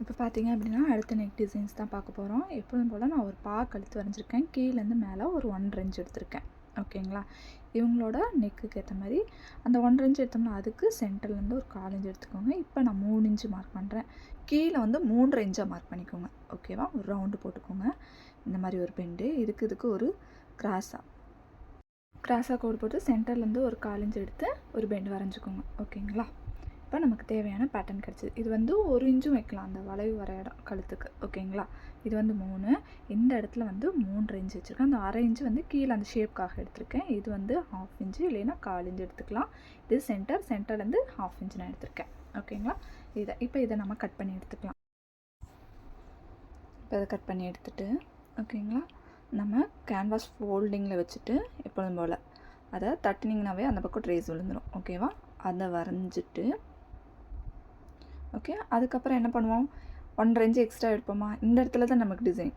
இப்போ பார்த்தீங்க அப்படின்னா அடுத்த நெக் டிசைன்ஸ் தான் பார்க்க போகிறோம். எப்போதும் போல் நான் ஒரு கழுத்து வரைஞ்சிருக்கேன். கீழேருந்து மேலே ஒரு 1 இன்ச் எடுத்திருக்கேன். ஓகேங்களா? இவங்களோட நெக்குக்கு ஏற்ற மாதிரி அந்த 1 இன்ச் எடுத்தோம்னா அதுக்கு சென்டர்லேருந்து ஒரு 1/4 இன்ச் எடுத்துக்கோங்க. இப்போ நான் 3 இன்ச்சு மார்க் பண்ணுறேன். கீழே வந்து 3.5 இன்ச்சாக மார்க் பண்ணிக்கோங்க. ஓகேவா? ஒரு ரவுண்டு போட்டுக்கோங்க. இந்த மாதிரி ஒரு பெண்டு இதுக்கு ஒரு கிராஸாக கோடு போட்டு சென்டர்லேருந்து ஒரு 1/4 இன்ச் எடுத்து ஒரு பெண்டு வரைஞ்சிக்கோங்க. ஓகேங்களா? இப்போ நமக்கு தேவையான பேட்டர்ன் கிடச்சிது. இது வந்து 1 இன்ச்சும் வைக்கலாம் அந்த வளைவு வர இடம் கழுத்துக்கு. ஓகேங்களா? இது வந்து 3, இந்த இடத்துல வந்து 3.5 இன்ச் வச்சுருக்கேன். அந்த 1/2 இன்ச்சு வந்து கீழே அந்த ஷேப்காக எடுத்திருக்கேன். இது வந்து 1/2 இன்ச்சு இல்லைன்னா 1/4 இன்ச்சு எடுத்துக்கலாம். இது சென்டர்லேருந்து 1/2 இன்ச்சு நான் எடுத்திருக்கேன். ஓகேங்களா? இப்போ இதை நம்ம கட் பண்ணி எடுத்துக்கலாம். இப்போ இதை கட் பண்ணி எடுத்துகிட்டு ஓகேங்களா, நம்ம கேன்வாஸ் ஃபோல்டிங்கில் வச்சுட்டு எப்பொழுதும் போல் அதை தட்டினிங்கனாவே அந்த பக்கம் ட்ரேஸ் விழுந்துடும். ஓகேவா? அதை வரைஞ்சிட்டு ஓகே, அதுக்கப்புறம் என்ன பண்ணுவோம், 1.5 இன்ச் எக்ஸ்ட்ரா எடுப்போமா, இந்த இடத்துல தான் நமக்கு டிசைன்.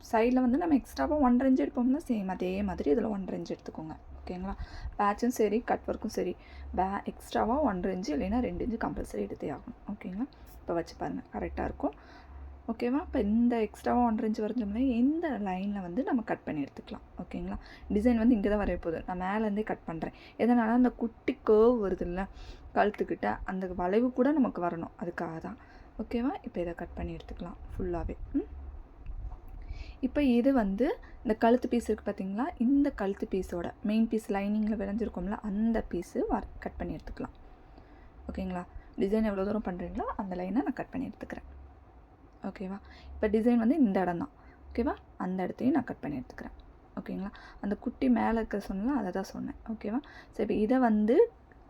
சைடில் வந்து நம்ம எக்ஸ்ட்ராவாக 1.5 இன்ச் எடுப்போம்னா சேம் அதே மாதிரி இதில் 1.5 இன்ச் எடுத்துக்கோங்க. ஓகேங்களா? பேட்சும் சரி கட் ஒர்க்கும் சரி எக்ஸ்ட்ராவாக 1.5 இன்ச் இல்லைன்னா 2 இன்ச்சு கம்பல்சரி எடுத்தே ஆகணும். ஓகேங்களா? இப்போ வச்சு பாருங்கள், கரெக்டாக இருக்கும். ஓகேவா? இப்போ இந்த எக்ஸ்ட்ராவாக 1.5 இன்ச் வரைஞ்சோம்னா இந்த லைனில் வந்து நம்ம கட் பண்ணி எடுத்துக்கலாம். ஓகேங்களா? டிசைன் வந்து இங்கே தான் வரைய போகுது. நான் மேலேருந்தே கட் பண்ணுறேன். எதனால் அந்த குட்டி கேர்வ் வருது இல்லை கழுத்துக்கிட்ட, அந்த வளைவு கூட நமக்கு வரணும், அதுக்காக தான். ஓகேவா? இப்போ இதை கட் பண்ணி எடுத்துக்கலாம் ஃபுல்லாகவே. இப்போ இது வந்து இந்த கழுத்து பீஸ் இருக்குது பார்த்தீங்களா, இந்த கழுத்து பீஸோட மெயின் பீஸ் லைனிங்கில் விளைஞ்சிருக்கோம்ல அந்த பீஸு கட் பண்ணி எடுத்துக்கலாம். ஓகேங்களா? டிசைன் எவ்வளோ தூரம் பண்ணுறீங்களோ அந்த லைனை நான் கட் பண்ணி எடுத்துக்கிறேன். ஓகேவா? இப்போ டிசைன் வந்து இந்த இடம் தான். ஓகேவா? அந்த இடத்தையும் நான் கட் பண்ணி எடுத்துக்கிறேன். ஓகேங்களா? அந்த குட்டி மேலே இருக்க சொன்னால் அதை தான் சொன்னேன். ஓகேவா? ஸோ இப்போ இதை வந்து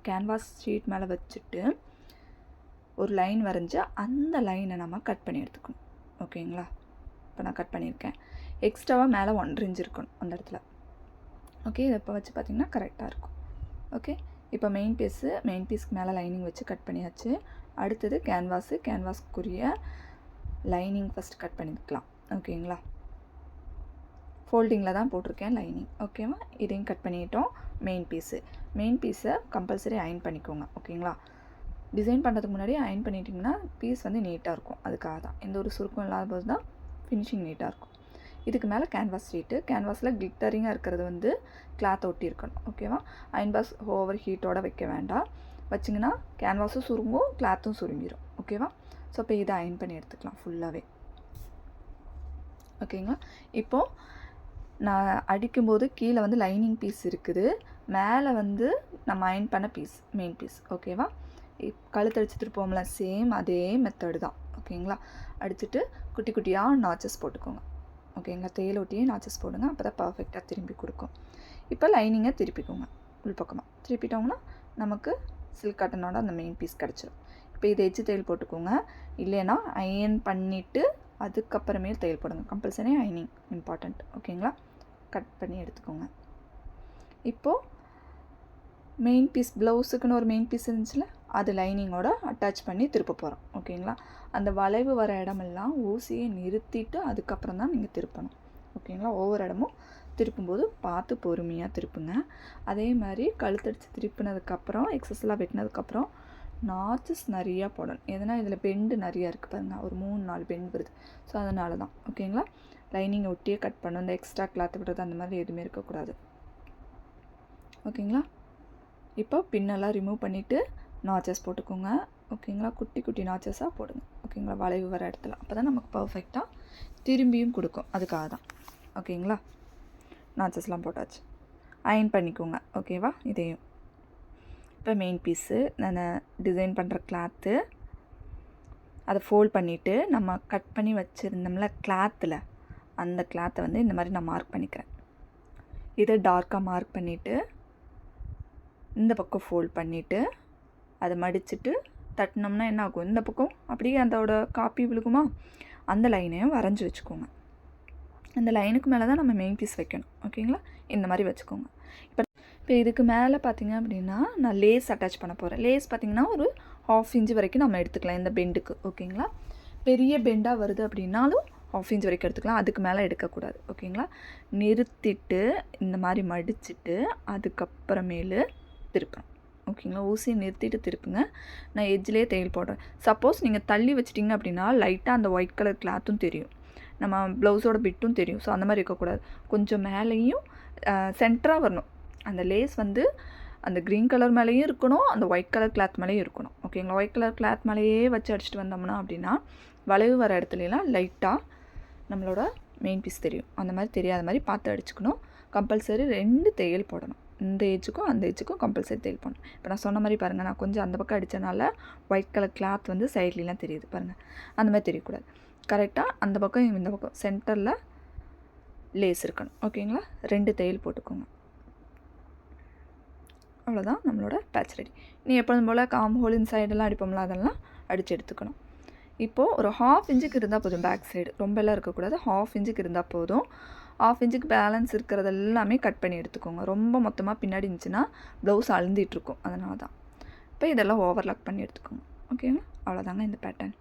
கேன்வாஸ் ஷீட் மேலே வச்சுட்டு ஒரு லைன் வரைஞ்சி அந்த லைனை நம்ம கட் பண்ணி எடுத்துக்கணும். ஓகேங்களா? இப்போ நான் கட் பண்ணியிருக்கேன். எக்ஸ்ட்ராவாக மேலே 1.5 இன்ச் இருக்கணும் அந்த இடத்துல. ஓகே, இதை இப்போ வச்சு பார்த்திங்கன்னா கரெக்டாக இருக்கும். ஓகே, இப்போ மெயின் பீஸ்க்கு மேலே லைனிங் வச்சு கட் பண்ணியாச்சு. அடுத்தது கேன்வாஸ்க்குரிய லைனிங் ஃபஸ்ட் கட் பண்ணிக்கலாம். ஓகேங்களா? ஃபோல்டிங்கில் தான் போட்டிருக்கேன் லைனிங். ஓகேவா? இதையும் கட் பண்ணிட்டோம். மெயின் பீஸை கம்பல்சரி அயன் பண்ணிக்கோங்க. ஓகேங்களா? டிசைன் பண்ணுறதுக்கு முன்னாடி அயன் பண்ணிட்டிங்கன்னா பீஸ் வந்து நீட்டாக இருக்கும். அதுக்காக தான், எந்த ஒரு சுருக்கம் இல்லாத போது தான் ஃபினிஷிங் நீட்டாக இருக்கும். இதுக்கு மேலே கேன்வாஸ் ஷீட்டு, கேன்வாஸில் கிளிட்டரிங்காக இருக்கிறது வந்து கிளாத் ஒட்டி இருக்கணும். ஓகேவா? அயன் பாக்ஸ் ஓவர் ஹீட்டோடு வைக்க வேண்டாம். வச்சிங்கன்னா கேன்வாஸும் சுருங்கும், கிளாத்தும் சுருங்கிடும். ஓகேவா? ஸோ இப்போ இதை அயன் பண்ணி எடுத்துக்கலாம் ஃபுல்லாகவே. ஓகேங்களா? இப்போது நான் அடிக்கும்போது கீழே வந்து லைனிங் பீஸ் இருக்குது, மேலே வந்து நம்ம அயன் பண்ண பீஸ் மெயின் பீஸ். ஓகேவா? கழுத்து அடிச்சு திருப்போம்ல, சேம் அதே மெத்தடு தான். ஓகேங்களா? அடிச்சுட்டு குட்டி குட்டியாக நாச்சஸ் போட்டுக்கோங்க. ஓகேங்களா? தையல் ஒட்டியே நாச்சஸ் போடுங்க, அப்போ தான் பர்ஃபெக்டாக திரும்பி கொடுக்கும். இப்போ லைனிங்கை திருப்பிக்கோங்க, உள்பக்கமாக திருப்பிட்டோம்னா நமக்கு சில்க் காட்டனோட அந்த மெயின் பீஸ் கிடச்சிடும். இப்போ இதை எச்சு தையல் போட்டுக்கோங்க, இல்லைன்னா அயன் பண்ணிவிட்டு அதுக்கப்புறமே தையல் போடுங்க. கம்பல்சரி அயனிங் இம்பார்ட்டண்ட். ஓகேங்களா? கட் பண்ணி எடுத்துக்கோங்க. இப்போது மெயின் பீஸ் ப்ளவுஸுக்குன்னு ஒரு மெயின் பீஸ் இருந்துச்சுல, அது லைனிங்கோட அட்டாச் பண்ணி திருப்ப போகிறோம். ஓகேங்களா? அந்த வளைவு வர இடமெல்லாம் ஊசியை நிறுத்திட்டு அதுக்கப்புறம் தான் நீங்கள் திருப்பணும். ஓகேங்களா? ஒவ்வொரு இடமும் திருப்பும்போது பார்த்து பொறுமையாக திருப்புங்க. அதே மாதிரி கழுத்தடிச்சு திருப்பினதுக்கப்புறம் எக்ஸஸ்லாம் வெட்டினதுக்கப்புறம் நாச்சஸ் நிறையா போடணும். எதனால் இதில் பெண்டு நிறையா இருக்குது பாருங்கள், ஒரு 3-4 பெண்டு வருது. ஸோ அதனால தான். ஓகேங்களா? லைனிங்கை ஒட்டியே கட் பண்ணணும். இந்த எக்ஸ்ட்ரா கிளாத் விடுறது அந்த மாதிரி எதுவுமே இருக்கக்கூடாது. ஓகேங்களா? இப்போ பின்னெல்லாம் ரிமூவ் பண்ணிவிட்டு நாச்சஸ் போட்டுக்கோங்க. ஓகேங்களா? குட்டி குட்டி நாச்சஸாக போடுங்க. ஓகேங்களா? வளைவு வர இடத்துல, அப்போ தான் நமக்கு பர்ஃபெக்டாக திரும்பியும் கொடுக்கும். அதுக்காக தான். ஓகேங்களா? நாச்சஸ்லாம் போட்டாச்சு, அயன் பண்ணிக்கோங்க. ஓகேவா? இதையும் இப்போ மெயின் பீஸு நான் டிசைன் பண்ணுற கிளாத்து அதை ஃபோல்ட் பண்ணிவிட்டு நம்ம கட் பண்ணி வச்சுருந்தோம்ல கிளாத்தில், அந்த கிளாத்தை வந்து இந்த மாதிரி நான் மார்க் பண்ணிக்கிறேன். இதை டார்க்காக மார்க் பண்ணிவிட்டு இந்த பக்கம் ஃபோல்ட் பண்ணிவிட்டு அதை மடிச்சுட்டு தட்டினோம்னா என்ன ஆகும், இந்த பக்கம் அப்படியே அதோட காப்பி விழுகுமா, அந்த லைனையும் வரைஞ்சி வச்சுக்கோங்க. அந்த லைனுக்கு மேலே தான் நம்ம மெயின் பீஸ் வைக்கணும். ஓகேங்களா? இந்த மாதிரி வச்சுக்கோங்க. இப்போ இதுக்கு மேலே பார்த்திங்க அப்படின்னா நான் லேஸ் அட்டாச் பண்ண போகிறேன். லேஸ் பார்த்திங்கன்னா ஒரு 1/2 இன்ச் வரைக்கும் நம்ம எடுத்துக்கலாம் இந்த பெண்டுக்கு. ஓகேங்களா? பெரிய பெண்டாக வருது அப்படின்னாலும் 1/2 இன்ச் வரைக்கும் எடுத்துக்கலாம், அதுக்கு மேலே எடுக்கக்கூடாது. ஓகேங்களா? நிறுத்திட்டு இந்த மாதிரி மடிச்சுட்டு அதுக்கப்புறமேலு திருப்பணும். ஓகேங்களா. ஊசியை நிறுத்திட்டு திருப்புங்க. நான் எட்ஜ்லேயே தையல் போடுறேன். சப்போஸ் நீங்கள் தள்ளி வச்சிட்டிங்க அப்படின்னா லைட்டாக அந்த ஒயிட் கலர் கிளாத்தும் தெரியும், நம்ம ப்ளவுஸோட பிட்டும் தெரியும். ஸோ அந்த மாதிரி இருக்கக்கூடாது. கொஞ்சம் மேலேயும் சென்டராக வரணும். அந்த லேஸ் வந்து அந்த க்ரீன் கலர் மேலேயும் இருக்கணும், அந்த ஒயிட் கலர் கிளாத் மேலேயும் இருக்கணும். ஓகேங்களா. ஒயிட் கலர் கிளாத் மேலேயே வச்சு அடிச்சுட்டு வந்தோம்னா அப்படின்னா வளைவு வர இடத்துலலாம் லைட்டாக நம்மளோட மெயின் பீஸ் தெரியும். அந்த மாதிரி தெரியாத மாதிரி பார்த்து அடிச்சுக்கணும். கம்பல்சரி 2 தையல் போடணும். இந்த ஏஜுக்கும் அந்த ஏஜுக்கும் கம்பல்சரி தையல் போடணும். இப்போ நான் சொன்ன மாதிரி பாருங்கள், நான் கொஞ்சம் அந்த பக்கம் அடித்தனால ஒயிட் கலர் கிளாத் வந்து சைட்லாம் தெரியுது பாருங்கள். அந்த மாதிரி தெரியக்கூடாது. கரெக்டாக அந்த பக்கம் இந்த பக்கம் சென்டரில் லேஸ் இருக்கணும். ஓகேங்களா. 2 தையல் போட்டுக்கோங்க. அவ்வளோதான் நம்மளோட பேட்ச் ரெடி. நீ எப்போதும் போல் காம் ஹோல் இந்த சைடெல்லாம் அடிப்போம்ல, அதெல்லாம் அடித்து எடுத்துக்கணும். இப்போது ஒரு 1/2 இன்ச்சுக்கு இருந்தால் போதும். பேக் சைடு ரொம்பலாம் இருக்கக்கூடாது. 1/2 இன்ச்சுக்கு இருந்தால் போதும். 1/2 இன்ச்சுக்கு பேலன்ஸ் இருக்கிறது எல்லாமே கட் பண்ணி எடுத்துக்கோங்க. ரொம்ப மொத்தமாக பின்னாடி இருந்துச்சுன்னா ப்ளவுஸ் அழுந்திட்டுருக்கும், அதனால தான். இப்போ இதெல்லாம் ஓவர்லாக் பண்ணி எடுத்துக்கோங்க. ஓகேங்களா. அவ்வளோதாங்க இந்த பேட்டர்ன்.